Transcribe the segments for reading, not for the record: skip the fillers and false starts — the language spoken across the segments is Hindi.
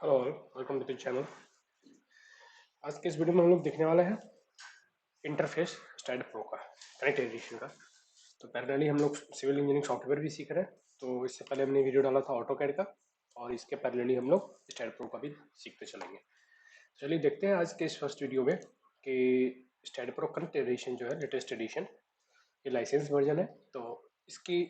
Hello all, welcome to the channel. आज के इस वीडियो में हम लोग देखने वाले हैं इंटरफेस स्टाइड प्रो का कनेक्ट एडिशन का। तो पैरेलली हम लोग सिविल इंजीनियरिंग सॉफ्टवेयर भी सीख रहे हैं। तो इससे पहले हमने वीडियो डाला था ऑटो कैड का, और इसके पैरेलली हम लोग स्टाइड प्रो का भी सीखते चलेंगे। चलिए देखते हैं आज के इस फर्स्ट वीडियो में कि स्टाइड प्रो कनेक्ट एडिशन जो है लेटेस्ट एडिशन, ये लाइसेंस वर्जन है। तो इसकी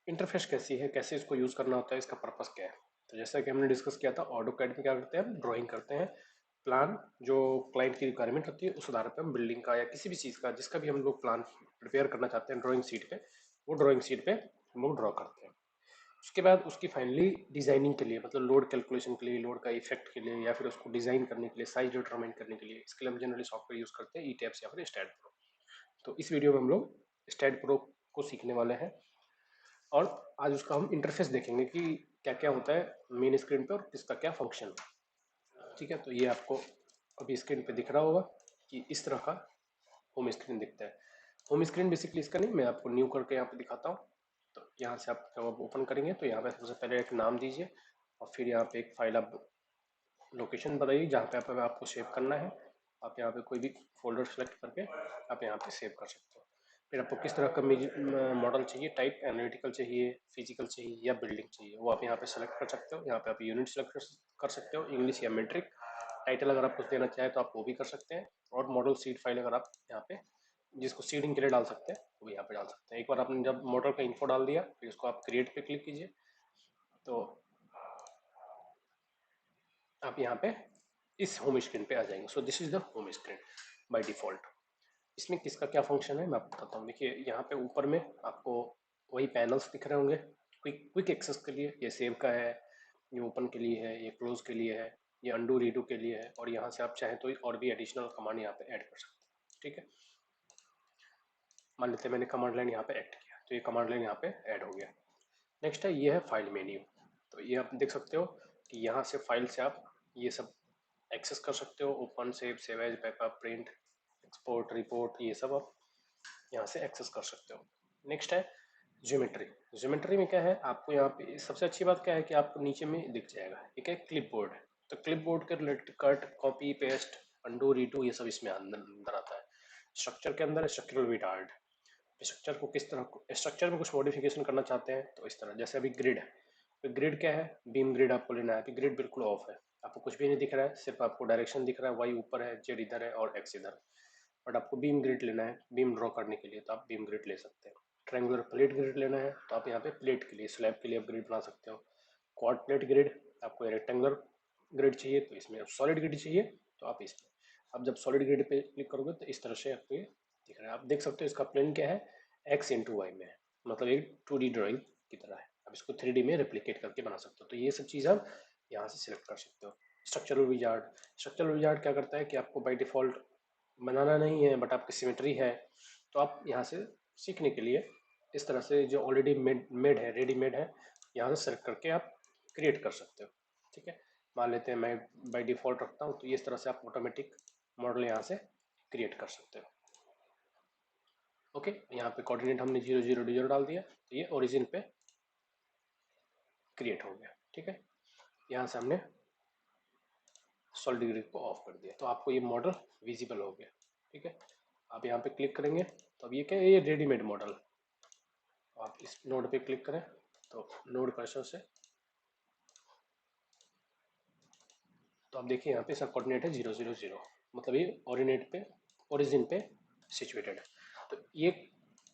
इंटरफेस कैसी है, कैसे इसको यूज़ करना होता है, इसका पर्पस क्या है। तो जैसा कि हमने डिस्कस किया था, ऑटो कैड में क्या करते हैं, हम ड्राइंग करते हैं प्लान, जो क्लाइंट की रिक्वायरमेंट होती है उस आधार पर हम बिल्डिंग का या किसी भी चीज़ का जिसका भी हम लोग प्लान प्रिपेयर करना चाहते हैं ड्राइंग शीट पे, वो ड्राइंग शीट पे हम लोग ड्रॉ करते हैं। उसके बाद उसकी फाइनली डिजाइनिंग के लिए, मतलब लोड कैलकुलेशन के लिए, लोड का इफेक्ट के लिए, या फिर उसको डिजाइन करने के लिए, साइज डिटरमाइन करने के लिए, इसके लिए हम जनरली सॉफ्टवेयर यूज करते हैं ई टैब्स या फिर स्टैड प्रो। तो इस वीडियो में हम लोग स्टैड प्रो को सीखने वाले हैं, और आज उसका हम इंटरफेस देखेंगे कि क्या क्या होता है मेन स्क्रीन पे और किसका क्या फंक्शन है। ठीक है, तो ये आपको अभी स्क्रीन पे दिख रहा होगा कि इस तरह का होम स्क्रीन दिखता है। होम स्क्रीन बेसिकली इसका नहीं, मैं आपको न्यू करके यहाँ पे दिखाता हूँ। तो यहाँ से आप जब आप ओपन करेंगे तो यहाँ पे सबसे पहले एक नाम दीजिए, और फिर यहाँ पे एक फाइल आप लोकेशन बताइए जहाँ पे आपको सेव करना है। आप यहाँ पे कोई भी फोल्डर सेलेक्ट करके आप यहाँ पे सेव कर सकते हो। फिर आपको किस तरह का मॉडल चाहिए, टाइप एनालिटिकल चाहिए, फिजिकल चाहिए या बिल्डिंग चाहिए, वो आप यहाँ पे सेलेक्ट कर सकते हो। यहाँ पे आप यूनिट सेलेक्ट कर सकते हो, इंग्लिश या मेट्रिक। टाइटल अगर आप कुछ देना चाहें तो आप वो भी कर सकते हैं, और मॉडल सीड फाइल अगर आप यहाँ पे जिसको सीडिंग के लिए डाल सकते हैं वो यहाँ पे डाल सकते हैं। एक बार आपने जब मॉडल का इन्फो डाल दिया फिर उसको आप क्रिएट पे क्लिक कीजिए, तो आप यहाँ पे इस होम स्क्रीन पे आ जाएंगे। So this is the home screen by default. इसमें किसका क्या फंक्शन है मैं आपको बताता हूँ। देखिए यहाँ पे ऊपर में आपको वही पैनल्स दिख रहे होंगे क्विक क्विक एक्सेस के लिए। ये सेव का है, ये ओपन के लिए है, ये क्लोज के लिए है, ये अंडू रीडू के लिए है, और यहाँ से आप चाहें तो और भी एडिशनल कमांड यहाँ पे ऐड कर सकते हैं। ठीक है, मान लेते हैं मैंने कमांड लाइन यहाँ पे ऐड किया, तो ये कमांड लाइन यहाँ पे ऐड हो गया। नेक्स्ट है, ये है फाइल मेन्यू। तो ये आप देख सकते हो कि यहाँ से फाइल से आप ये सब एक्सेस कर सकते हो। Open, save, save as, backup, print, export, report, ये सब आप यहाँ से एक्सेस कर सकते हो। नेक्स्ट है ज्योमेट्री। ज्योमेट्री में क्या है, आपको यहाँ पे सबसे अच्छी बात क्या है कि आपको नीचे में दिख जाएगा एक है क्लिप बोर्ड। तो क्लिप बोर्ड के related cut, copy, paste, undo, redo, ये सब इसमें अंदर आता है। स्ट्रक्चर के अंदर स्ट्रक्चरल विजार्ड, स्ट्रक्चर को किस तरह, स्ट्रक्चर में कुछ मॉडिफिकेशन करना चाहते हैं तो इस तरह। जैसे अभी ग्रिड है, तो ग्रिड क्या है, बीम ग्रिड आपको लेना है। अभी ग्रिड बिल्कुल ऑफ है, आपको कुछ भी नहीं दिख रहा है, सिर्फ आपको डायरेक्शन दिख रहा है, वाई ऊपर है, जेड इधर है और एक्स इधर। बट आपको बीम ग्रिड लेना है बीम ड्रॉ करने के लिए, तो आप बीम ग्रिड ले सकते हैं। ट्रायंगुलर प्लेट ग्रिड लेना है तो आप यहाँ पे प्लेट के लिए, स्लैब के लिए आप ग्रिड बना सकते हो। क्वाड प्लेट ग्रिड, आपको रेक्टेंगुलर ग्रिड चाहिए तो इसमें, सॉलिड ग्रिड चाहिए तो आप इसमें। अब जब सॉलिड ग्रिड पे क्लिक करोगे तो इस तरह से आपको ये दिख रहा है। आप देख सकते हो इसका प्लेन क्या है, एक्स इंटू वाई में है, मतलब एक 2D ड्राइंग की तरह है। अब इसको 3D में रेप्लिकेट करके बना सकते हो। तो ये सब चीज़ आप यहाँ से सिलेक्ट कर सकते हो। स्ट्रक्चरल विजार्ड, स्ट्रक्चरल विजार्ड क्या करता है कि आपको बाय डिफॉल्ट बनाना नहीं है बट आपकी सिमेट्री है, तो आप यहाँ से सीखने के लिए इस तरह से जो ऑलरेडी मेड है, रेडीमेड है, यहाँ से सेलेक्ट करके आप क्रिएट कर सकते हो। ठीक है, मान लेते हैं मैं बाय डिफॉल्ट रखता हूँ, तो इस तरह से आप ऑटोमेटिक मॉडल यहाँ से क्रिएट कर सकते हो। ओके, यहाँ पे कोऑर्डिनेट हमने 0 0 0 डाल दिया, तो ये ओरिजिन पे क्रिएट हो गया। ठीक है, यहाँ से हमने सॉलिड ग्रिड को ऑफ कर दिया, तो आपको ये मॉडल विजिबल हो गया। ठीक है, आप यहाँ पे क्लिक करेंगे तो अब ये क्या है, ये रेडीमेड मॉडल। आप इस नोड पे क्लिक करें तो नोड कर्सर से, तो आप देखिए यहाँ पे इसका कोऑर्डिनेट है 0 0 0, मतलब ये ओरिजिनेट पे, ओरिजिन पे सिचुएटेड है। तो ये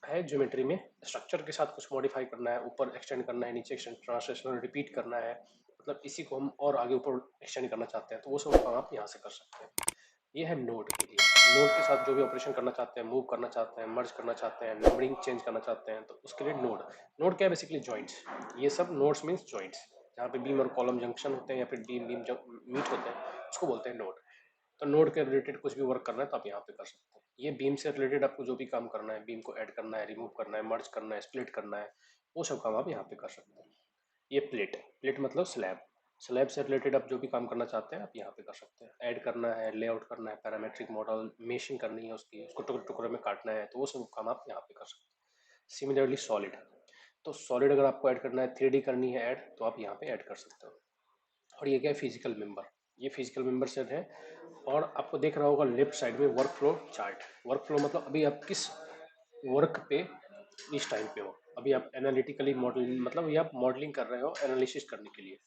है ज्योमेट्री में। स्ट्रक्चर के साथ कुछ मॉडिफाई करना है, ऊपर एक्सटेंड करना है, नीचे एक्सटेंड, ट्रांसलेशन रिपीट करना है, मतलब इसी को हम और आगे ऊपर एक्सटेंड करना चाहते हैं, तो वो सब काम आप यहाँ से कर सकते हैं। ये है नोड के लिए। नोड के साथ जो भी ऑपरेशन करना चाहते हैं, मूव करना चाहते हैं, मर्ज करना चाहते हैं, नंबरिंग चेंज करना चाहते हैं, तो उसके लिए नोड। नोड क्या है, बेसिकली जॉइंट्स। ये सब नोड्स मीन्स जॉइंट्स, जहाँ पे बीम और कॉलम जंक्शन होते हैं या फिर बीम बीम मीट होते हैं, उसको बोलते हैं नोड। तो नोड के रिलेटेड कुछ भी वर्क करना है तो आप यहाँ पे कर सकते हैं। ये बीम से रिलेटेड आपको जो भी काम करना है, बीम को ऐड करना है, रिमूव करना है, मर्ज करना है, स्प्लिट करना है, वो सब काम आप यहाँ पे कर सकते हैं। ये प्लेट, प्लेट मतलब स्लैब, स्लैब से रिलेटेड आप जो भी काम करना चाहते हैं आप यहाँ पे कर सकते हैं। ऐड करना है, लेआउट करना है, पैरामेट्रिक मॉडल मेशिंग करनी है उसकी, उसको टुकड़े टुकड़े में काटना है, तो वो सब काम आप यहाँ पे कर सकते हैं। सिमिलरली सॉलिड, तो सॉलिड अगर आपको ऐड करना है, 3D करनी है ऐड, तो आप यहाँ पे ऐड कर सकते हो। और ये क्या है, फिजिकल मेंबर। ये फिजिकल मेंबर सेट है। और आपको देख रहा होगा लेफ्ट साइड में work flow chart. Work flow मतलब अभी आप किस वर्क पे इस टाइम पे हो, अभी आप एनालिटिकली मॉडलिंग मतलब ये आप मॉडलिंग कर रहे हो एनालिसिस करने के लिए।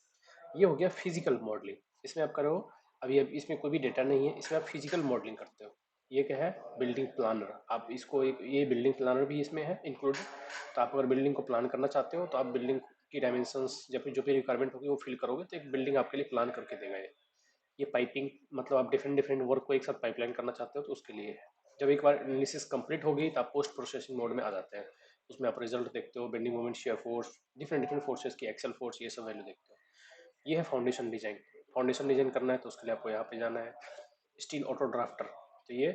ये हो गया फिजिकल मॉडलिंग, इसमें आप करो अभी अब इसमें कोई भी डेटा नहीं है, इसमें आप फिजिकल मॉडलिंग करते हो। ये क्या है, बिल्डिंग प्लानर। आप इसको एक ये बिल्डिंग प्लानर भी इसमें है इंक्लूड। तो आप अगर बिल्डिंग को प्लान करना चाहते हो तो आप बिल्डिंग की डायमेंशंस जब भी जो भी रिक्वायरमेंट होगी वो फिल करोगे तो एक बिल्डिंग आपके लिए प्लान करके देगा ये पाइपिंग मतलब आप डिफरेंट डिफरेंट वर्क को एक साथ पाइपलाइन करना चाहते हो तो उसके लिए है। जब एक बार एनालिसिस कंप्लीट हो गई तो आप पोस्ट प्रोसेसिंग मोड में आ जाते हैं। उसमें आप रिजल्ट देखते हो, bending moment, shear force, different different forces की एक्सेल फोर्स, ये सब वैल्यू देखते हो। ये है फाउंडेशन डिजाइन। फाउंडेशन डिजाइन करना है तो उसके लिए आपको यहाँ पे जाना है स्टील ऑटो ड्राफ्टर। तो ये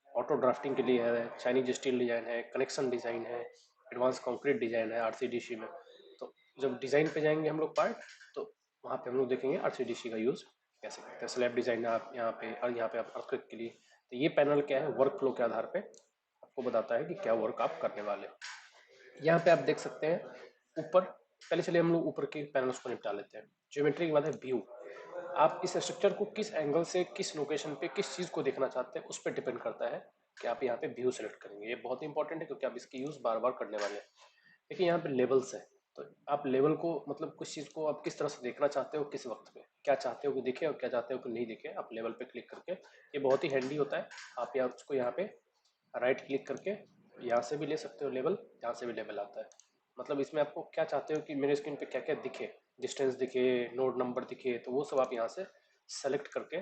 ऑटो ड्राफ्टिंग के लिए है, चाइनीज स्टील डिजाइन है, कनेक्शन डिजाइन है, एडवांस कंक्रीट डिजाइन है आरसीडीसी में। तो जब डिजाइन पे जाएंगे हम लोग पार्ट, तो वहाँ पे हम लोग देखेंगे आरसीडीसी का यूज कैसे करते हैं। स्लैब डिजाइन है आप यहाँ पे, और यहाँ पे आप अर्थक्वेक के लिए। तो ये पैनल क्या है, वर्क फ्लो के आधार पे आपको बताता है कि क्या वर्क आप करने वाले हो। यहाँ पे आप देख सकते हैं ऊपर, पहले चलिए हम लोग ऊपर के पैनल्स को निपटा लेते हैं। ज्योमेट्री के बाद है व्यू। आप इस स्ट्रक्चर को किस एंगल से, किस लोकेशन पे, किस चीज को देखना चाहते हैं उस पर डिपेंड करता है कि आप यहाँ पे व्यू सेलेक्ट करेंगे। ये बहुत इंपॉर्टेंट है क्योंकि आप इसकी यूज बार बार करने वाले हैं। देखिए यहाँ पे लेवल्स है, तो आप लेवल को मतलब कुछ चीज को आप किस तरह से देखना चाहते हो, किस वक्त पे क्या चाहते हो कि दिखे और क्या चाहते हो कि नहीं दिखे, आप लेवल पे क्लिक करके, ये बहुत ही हैंडी होता है। आप यहाँ उसको यहाँ पे राइट क्लिक करके यहाँ से भी ले सकते हो लेवल, यहाँ से भी लेवल आता है। मतलब इसमें आपको क्या चाहते हो कि मेरे स्क्रीन पे क्या क्या दिखे, डिस्टेंस दिखे, नोड नंबर दिखे, तो वो सब आप यहाँ से सेलेक्ट करके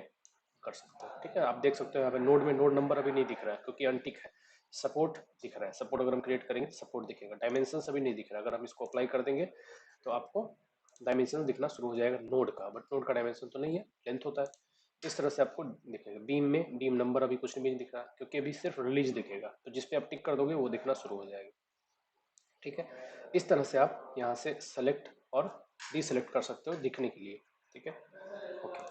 कर सकते हो। ठीक है, आप देख सकते हो यहाँ पे नोड में नोड नंबर अभी नहीं दिख रहा है क्योंकि अनटिक है। सपोर्ट दिख रहा है, सपोर्ट अगर हम क्रिएट करेंगे तो सपोर्ट दिखेगा। डायमेंशन अभी नहीं दिख रहा है, अगर हम इसको अप्लाई कर देंगे तो आपको डायमेंशन दिखना शुरू हो जाएगा नोड का, बट नोड का डायमेंशन तो नहीं है, लेंथ होता है। इस तरह से आपको दिखेगा। बीम में बीम नंबर अभी कुछ भी नहीं दिख रहा क्योंकि अभी सिर्फ रिलीज दिखेगा, तो जिस पे आप टिक कर दोगे वो दिखना शुरू हो जाएगा। ठीक है, इस तरह से आप यहाँ से सेलेक्ट और डीसेलेक्ट कर सकते हो दिखने के लिए। ठीक है, ओके।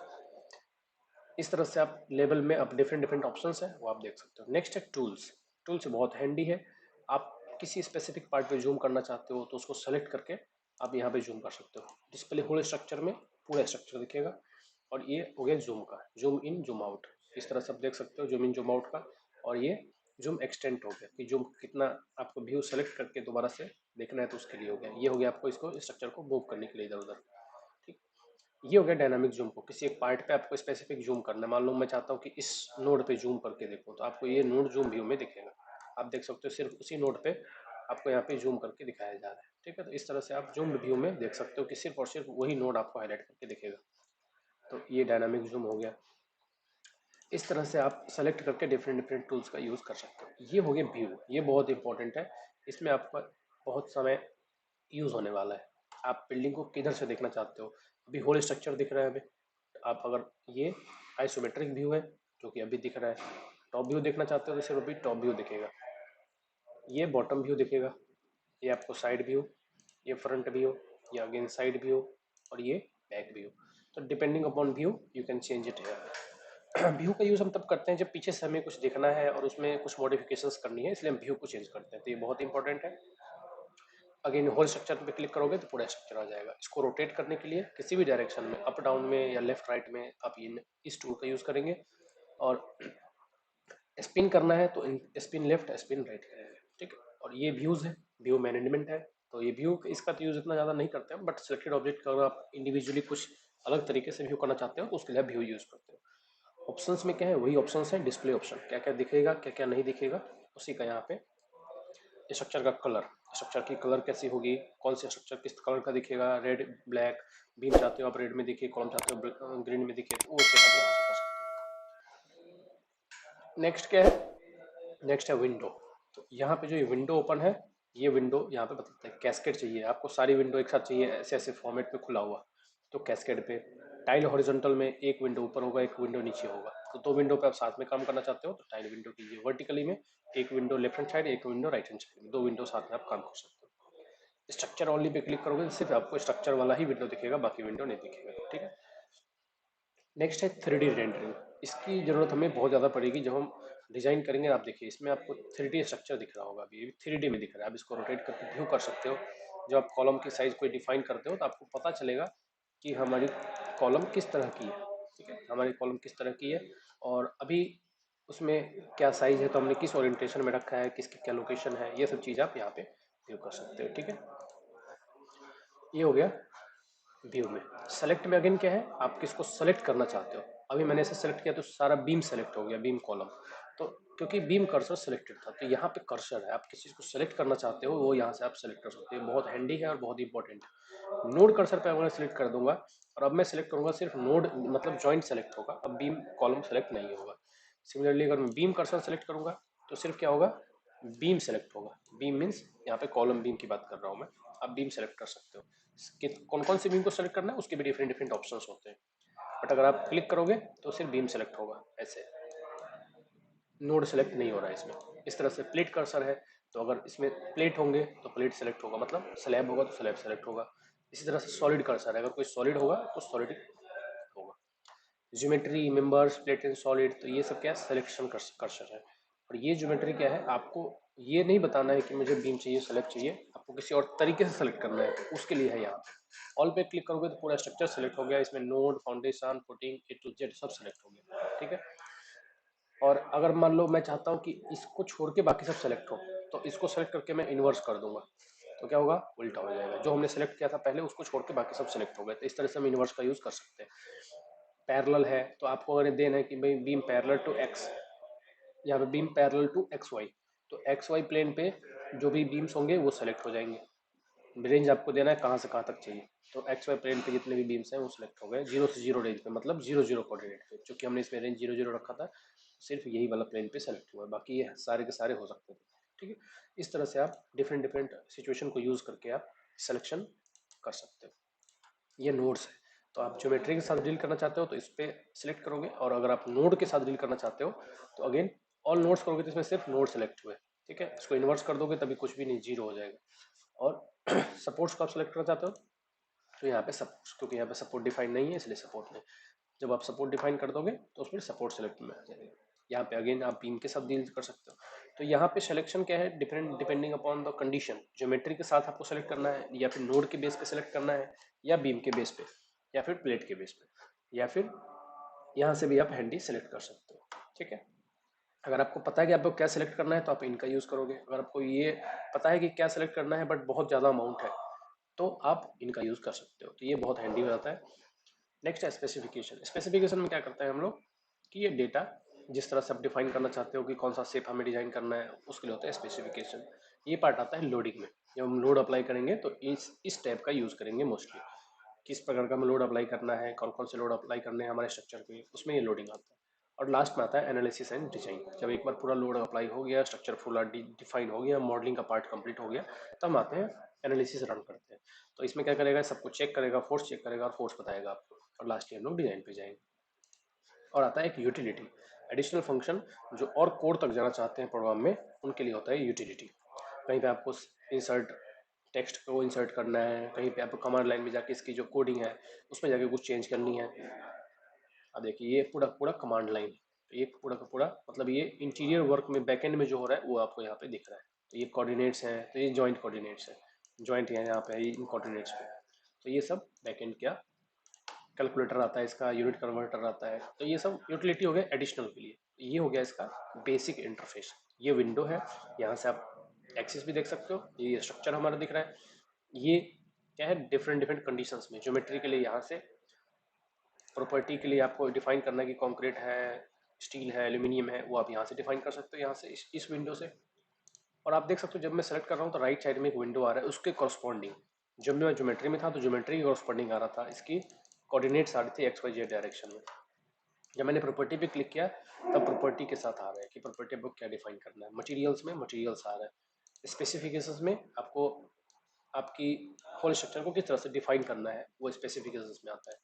इस तरह से आप लेबल में आप डिफरेंट डिफरेंट ऑप्शंस हैं वो आप देख सकते हो। नेक्स्ट है टूल्स। टूल्स बहुत हैंडी है। आप किसी स्पेसिफिक पार्ट पे जूम करना चाहते हो तो उसको सेलेक्ट करके आप यहाँ पे जूम कर सकते हो। डिस्प्ले होल स्ट्रक्चर में पूरा स्ट्रक्चर दिखेगा। और ये हो गया जूम का, जूम इन जूम आउट। इस तरह से आप देख सकते हो जूम इन जूम आउट का। और ये जूम एक्सटेंट हो गया कि जूम कितना आपको व्यू सेलेक्ट करके दोबारा से देखना है तो उसके लिए हो गया। ये हो गया आपको इसको स्ट्रक्चर को मूव करने के लिए इधर उधर। ठीक, ये हो गया डायनामिक जूम को, किसी एक पार्ट पे आपको स्पेसिफिक जूम करना है। मान लो मैं चाहता हूँ कि इस नोड पे जूम करके देखूँ तो आपको ये नोड जूम व्यू में दिखेगा। आप देख सकते हो सिर्फ उसी नोड पे आपको यहाँ पे जूम करके दिखाया जा रहा है। ठीक है, तो इस तरह से आप जूम व्यू में देख सकते हो कि सिर्फ और सिर्फ वही नोड आपको हाईलाइट करके दिखेगा। तो ये डायनामिक जूम हो गया। इस तरह से आप सेलेक्ट करके डिफरेंट डिफरेंट टूल्स का यूज़ कर सकते हो। ये हो गया व्यू, ये बहुत इंपॉर्टेंट है। इसमें आपका बहुत समय यूज़ होने वाला है। आप बिल्डिंग को किधर से देखना चाहते हो, अभी होल स्ट्रक्चर दिख रहा है अभी। आप अगर ये आइसोमेट्रिक व्यू है जो कि अभी दिख रहा है, टॉप व्यू देखना चाहते हो तो सिर्फ अभी टॉप व्यू दिखेगा। ये बॉटम व्यू दिखेगा, ये आपको साइड व्यू, ये फ्रंट व्यू, ये अगेन साइड व्यू, और ये बैक व्यू। तो depending upon view you can change it है। व्यू का यूज़ हम तब करते हैं जब पीछे से हमें कुछ देखना है और उसमें कुछ मॉडिफिकेशंस करनी है, इसलिए हम व्यू को चेंज करते हैं। तो ये बहुत इंपॉर्टेंट है। अगेन होल स्ट्रक्चर पे क्लिक करोगे तो पूरा स्ट्रक्चर आ जाएगा। इसको रोटेट करने के लिए किसी भी डायरेक्शन में, अप डाउन में या लेफ्ट राइट में, आप इस टूल का यूज़ करेंगे। और स्पिन करना है तो स्पिन लेफ्ट, स्पिन राइट करेंगे। ठीक है, और ये व्यूज़ है, व्यू मैनेजमेंट है। तो ये व्यू इसका तो यूज़ इतना ज़्यादा नहीं करते हैं, बट सिलेक्टेड ऑब्जेक्ट का अगर आप इंडिविजुअली कुछ अलग तरीके से व्यू करना चाहते हो तो उसके लिए व्यू यूज़ करते हो। ऑप्शंस में क्या है, वही ऑप्शंस है। डिस्प्ले ऑप्शन, क्या क्या दिखेगा क्या क्या नहीं दिखेगा उसी का यहाँ पे। स्ट्रक्चर का कलर, स्ट्रक्चर की कलर कैसी होगी, कौन से स्ट्रक्चर किस कलर का दिखेगा, रेड ब्लैक, बीम चाहते हो आप रेड में दिखे, कॉलम चाहते हो ग्रीन में दिखे, तो वो सेटअप यहाँ से कर सकते हो। नेक्स्ट क्या है, नेक्स्ट है विंडो। तो यहाँ पे जो ये विंडो ओपन है, ये विंडो यहाँ पे बताता है कैस्केड चाहिए आपको, सारी विंडो एक साथ चाहिए ऐसे ऐसे फॉर्मेट में खुला हुआ, तो कैस्केड पे। टाइल हॉरिजॉन्टल में एक विंडो ऊपर होगा एक विंडो नीचे होगा, तो दो विंडो पे आप साथ में काम करना चाहते हो तो टाइल विंडो कीजिए। वर्टिकली में एक विंडो लेफ्ट हैंड साइड, एक विंडो राइट हैंड साइड में, दो विंडो साथ में आप काम कर सकते हो। स्ट्रक्चर ओनली पे क्लिक करोगे तो सिर्फ आपको स्ट्रक्चर वाला ही विंडो दिखेगा, बाकी विंडो नहीं दिखेगा। ठीक है, नेक्स्ट है 3D रेंडरिंग। इसकी ज़रूरत हमें बहुत ज़्यादा पड़ेगी जब हम डिज़ाइन करेंगे। आप देखिए इसमें आपको 3D स्ट्रक्चर दिख रहा होगा, अभी 3D में दिख रहा है। आप इसको रोटेट करके व्यू कर सकते हो। जब आप कॉलम की साइज़ को डिफाइन करते हो तो आपको पता चलेगा कि हमारी कॉलम किस तरह की है। ठीक है, हमारी कॉलम किस तरह की है और अभी उसमें क्या साइज है, तो हमने किस ओरिएंटेशन में रखा है, किसकी क्या लोकेशन है, ये सब चीज़ आप यहाँ पे व्यू कर सकते हो। ठीक है, ये हो गया व्यू में। सेलेक्ट में अगेन क्या है, आप किसको सेलेक्ट करना चाहते हो। अभी मैंने ऐसे सेलेक्ट किया तो सारा बीम सेलेक्ट हो गया, बीम कॉलम। तो क्योंकि बीम कर्सर सेलेक्टेड था, तो यहाँ पे कर्सर है, आप किसी चीज को सेलेक्ट करना चाहते हो वो यहाँ से आप सेलेक्ट कर सकते हो। बहुत हैंडी है और बहुत इंपॉर्टेंट है। नोड कर्सर पे मैं सेलेक्ट कर दूंगा और अब मैं सेलेक्ट करूंगा सिर्फ नोड, मतलब जॉइंट सेलेक्ट होगा, अब बीम कॉलम सेलेक्ट नहीं होगा। सिमिलरली अगर मैं बीम कर्सर सेलेक्ट करूंगा तो सिर्फ क्या होगा, बीम सेलेक्ट होगा। बीम मीन्स यहाँ पे कॉलम बीम की बात कर रहा हूँ मैं। आप बीम सेलेक्ट कर सकते हो कि कौन कौन सी बीम को सेलेक्ट करना है, उसके भी डिफरेंट डिफरेंट ऑप्शंस होते हैं। बट अगर आप क्लिक करोगे तो सिर्फ बीम सेलेक्ट होगा, ऐसे नोड सेलेक्ट नहीं हो रहा है इसमें। इस तरह से प्लेट कर्सर है, तो अगर इसमें प्लेट होंगे तो प्लेट सेलेक्ट होगा, मतलब स्लैब होगा तो स्लैब सेलेक्ट होगा। इसी तरह से सॉलिड कर्सर है, अगर कोई सॉलिड होगा तो सॉलिड होगा। Geometry, members, plate and solid, तो ये सब क्या है, सिलेक्शन कर्सर है। और ये ज्योमेट्री क्या है, आपको ये नहीं बताना है कि मुझे बीम चाहिए, सेलेक्ट चाहिए, आपको किसी और तरीके से सेलेक्ट करना है, तो उसके लिए है यहाँ पे। ऑल पे क्लिक करोगे तो पूरा स्ट्रक्चर सेलेक्ट हो गया, इसमें node, foundation, footing, A to Z सब सेलेक्ट हो गया। ठीक है, और अगर मान लो मैं चाहता हूँ कि इसको छोड़ के बाकी सब सेलेक्ट हो, तो इसको सेलेक्ट करके मैं इन्वर्स कर दूंगा, तो क्या होगा, उल्टा हो जाएगा। जो हमने सेलेक्ट किया था पहले उसको छोड़ के बाकी सब सेलेक्ट हो गए, तो इस तरह से हम इन्वर्स का यूज कर सकते हैं। पैरेलल है तो आपको अगर देना है कि भाई बीम पैरेलल टू एक्स, यहाँ पे beam parallel to X Y, तो एक्स वाई प्लेन पे जो भी बीम्स होंगे वो सेलेक्ट हो जाएंगे। रेंज आपको देना है कहाँ से कहाँ तक चाहिए, तो एक्स वाई प्लेन पे जितने भी बीम्स हैं वो सिलेक्ट हो गए, 0 से 0 रेंज पे, मतलब 0 0 कोऑर्डिनेट पे। चूंकि हमने इसमें रेंज 0 0 रखा था, सिर्फ यही वाला प्लेन पे सेलेक्ट हुआ है, बाकी ये सारे के सारे हो सकते थे। ठीक है, इस तरह से आप डिफरेंट डिफरेंट सिचुएशन को यूज करके आप सिलेक्शन कर सकते हो। ये नोड्स है, तो आप ज्योमेट्री के साथ डील करना चाहते हो तो इस पर सिलेक्ट करोगे, और अगर आप नोड के साथ डील करना चाहते हो तो अगेन ऑल नोड्स करोगे तो इसमें सिर्फ नोड सेलेक्ट हुए। ठीक है, इसको इन्वर्स कर दोगे तभी कुछ भी नहीं, 0 हो जाएगा। और सपोर्ट्स को आप सेलेक्ट करना चाहते हो तो यहाँ पे सपोर्ट्स, क्योंकि यहाँ पे सपोर्ट डिफाइन नहीं है इसलिए सपोर्ट नहीं। जब आप सपोर्ट डिफाइन कर दोगे तो उसमें सपोर्ट सेलेक्ट में आ जाएगा। यहाँ पे अगेन आप बीम के साथ डील कर सकते हो। तो यहाँ पे सिलेक्शन क्या है, different depending upon the condition. Geometry के साथ आपको सेलेक्ट करना है, या फिर नोड के बेस पे सेलेक्ट करना है, या बीम के बेस पे, या फिर प्लेट के बेस पे, या फिर यहाँ से भी आप हैंडी सेलेक्ट कर सकते हो। ठीक है, अगर आपको पता है कि आपको क्या सेलेक्ट करना है तो आप इनका यूज करोगे। अगर आपको ये पता है कि क्या सेलेक्ट करना है बट बहुत ज़्यादा अमाउंट है, तो आप इनका यूज कर सकते हो, तो ये बहुत हैंडी हो जाता है। नेक्स्ट है स्पेसिफिकेशन। स्पेसिफिकेशन में क्या करते हैं हम लोग कि ये डेटा जिस तरह से आप डिफाइन करना चाहते हो कि कौन सा शेप हमें डिजाइन करना है, उसके लिए होता है स्पेसिफिकेशन। ये पार्ट आता है लोडिंग में। जब हम लोड अप्लाई करेंगे तो इस टाइप का यूज करेंगे मोस्टली, किस प्रकार का हमें लोड अप्लाई करना है, कौन कौन से लोड अप्लाई करने हैं हमारे स्ट्रक्चर पे, उसमें ये लोडिंग आता है। और लास्ट में आता है एनालिसिस एंड डिजाइन। जब एक बार पूरा लोड अप्लाई हो गया, स्ट्रक्चर फुल डिफाइन हो गया, मॉडलिंग का पार्ट कंप्लीट हो गया, तब हम आते हैं एनालिसिस रन करते हैं। तो इसमें क्या करेगा, सबको चेक करेगा, फोर्स चेक करेगा और फोर्स बताएगा आपको, और लास्ट ईयर हम लोग डिजाइन पे जाएंगे। और आता है एक यूटिलिटी, एडिशनल फंक्शन, जो और कोड तक जाना चाहते हैं प्रोग्राम में, उनके लिए होता है यूटिलिटी। कहीं पे आपको इंसर्ट टेक्स्ट को इंसर्ट करना है, कहीं पे आपको कमांड लाइन में जाके इसकी जो कोडिंग है उसमें जाके कुछ चेंज करनी है। अब देखिए ये पूरा पूरा कमांड लाइन है, तो ये पूरा का पूरा मतलब ये इंटीरियर वर्क में बैकएंड में जो हो रहा है वो आपको यहाँ पे दिख रहा है। तो ये कोऑर्डिनेट्स हैं, तो ये जॉइंट कोऑर्डिनेट्स है, जॉइंट यहाँ पे है इन कोऑर्डिनेट्स पे। तो ये सब बैकएंड क्या, कैलकुलेटर आता है इसका, यूनिट कन्वर्टर आता है, तो ये सब यूटिलिटी हो गया एडिशनल के लिए। ये हो गया इसका बेसिक इंटरफेस। ये विंडो है, यहाँ से आप एक्सिस भी देख सकते हो, ये स्ट्रक्चर हमारा दिख रहा है। ये क्या है, डिफरेंट डिफरेंट कंडीशंस में ज्योमेट्री के लिए यहाँ से, प्रॉपर्टी के लिए आपको डिफाइन करना है कि कंक्रीट है, स्टील है, एल्यूमिनियम है, वो आप यहाँ से डिफाइन कर सकते हो, यहाँ से इस विंडो से। और आप देख सकते हो जब मैं सेलेक्ट कर रहा हूँ तो राइट साइड में एक विंडो आ रहा है उसके कॉरस्पॉन्डिंग, जब मैं ज्योमेट्री में था तो ज्योमेट्री के कॉरस्पॉन्डिंग आ रहा था, इसकी कोऑर्डिनेट्स आ रही थी एक्स वाई जेड डायरेक्शन में। जब मैंने प्रॉपर्टी पे क्लिक किया तब प्रॉपर्टी के साथ आ रहा है कि प्रॉपर्टी आपको क्या डिफाइन करना है। मटेरियल्स में मटेरियल्स आ रहा है। स्पेसिफिकेशंस में आपको आपकी होल स्ट्रक्चर को किस तरह से डिफाइन करना है वो स्पेसिफिकेशंस में आता है।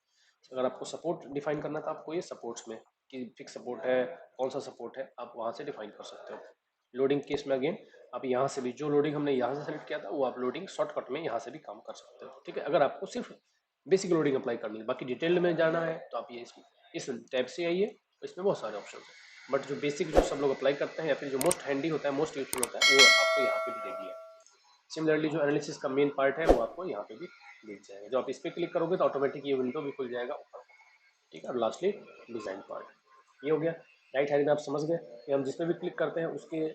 अगर आपको सपोर्ट डिफाइन करना है तो आपको ये सपोर्ट्स में कि फिक्स सपोर्ट है, कौन सा सपोर्ट है, आप वहाँ से डिफाइन कर सकते हो। लोडिंग केस में अगेन आप यहाँ से भी जो लोडिंग हमने यहाँ से सेलेक्ट किया था वो आप लोडिंग शॉर्टकट में यहाँ से भी काम कर सकते हो। ठीक है, अगर आपको सिर्फ बेसिक लोडिंग अप्लाई करनी है, बाकी डिटेल में जाना है तो आप ये इस टैब से आइए, इसमें बहुत सारे ऑप्शन हैं। बट जो बेसिक जो सब लोग अप्लाई करते हैं या फिर जो मोस्ट हैंडी होता है, मोस्ट यूजफुल होता है, वो आपको यहाँ पे भी दे दिया है। सिमिलरली जो एनालिसिस का मेन पार्ट है वो आपको यहाँ पे भी दिख जाएगा। जब आप इस पर क्लिक करोगे तो ऑटोमेटिक ये विंडो भी खुल जाएगा ऊपर। ठीक है, और लास्टली डिज़ाइन पार्ट ये हो गया। राइट हैंड में आप समझ गए कि हम जिसमें भी क्लिक करते हैं उसके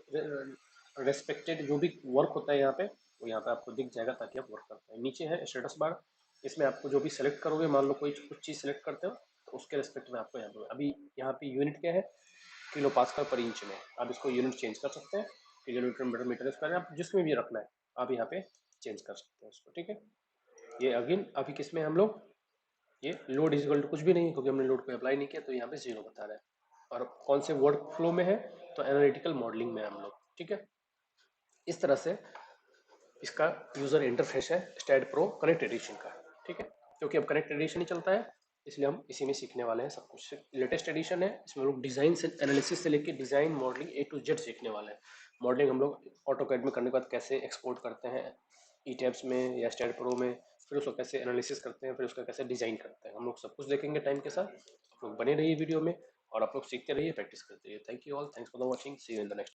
रेस्पेक्टेड जो भी वर्क होता है यहाँ पे वो यहाँ पे आपको दिख जाएगा ताकि आप वर्क करते हैं। नीचे है स्टेटस बार, इसमें आपको जो भी सेलेक्ट करोगे, मान लो कोई कुछ चीज़ सेलेक्ट करते हो तो उसके रेस्पेक्ट में आपको यहाँ पे अभी यहाँ पे यूनिट क्या है, किलो पास्कल पर इंच में। आप इसको यूनिट चेंज कर सकते हैं, किलोमीटर मीटर स्क्वायर आप जिसमें भी रखना है आप यहाँ पे चेंज कर सकते हैं उसको। ठीक है, ये अगेन अभी किस में हम लोग, ये लोड इज इक्वल टू कुछ भी नहीं है क्योंकि हमने लोड को अप्लाई नहीं किया, तो यहाँ पे जीरो बता रहा है। और कौन से वर्क फ्लो में है, तो एनालिटिकल मॉडलिंग में हम लोग। ठीक है, इस तरह से इसका यूजर इंटरफेस है स्टैड प्रो कनेक्ट एडिशन का। ठीक है, क्योंकि अब कनेक्ट एडिशन ही चलता है इसलिए हम इसी में सीखने वाले हैं सब कुछ। लेटेस्ट एडिशन है, इसमें लोग डिजाइन से एनालिसिस से लेके design modelling A to Z सीखने वाले हैं। मॉडलिंग हम लोग ऑटोकैड में करने के बाद कैसे एक्सपोर्ट करते हैं ई टैब्स में या स्टैड प्रो में, फिर उसको कैसे एनालिसिस करते हैं, फिर उसका कैसे डिजाइन करते हैं, हम लोग सब कुछ देखेंगे टाइम के साथ। आप लोग बने रहिए वीडियो में और आप लोग सीखते रहिए, प्रैक्टिस करते रहिए। Thank you all, thanks for the watching, see you in the next.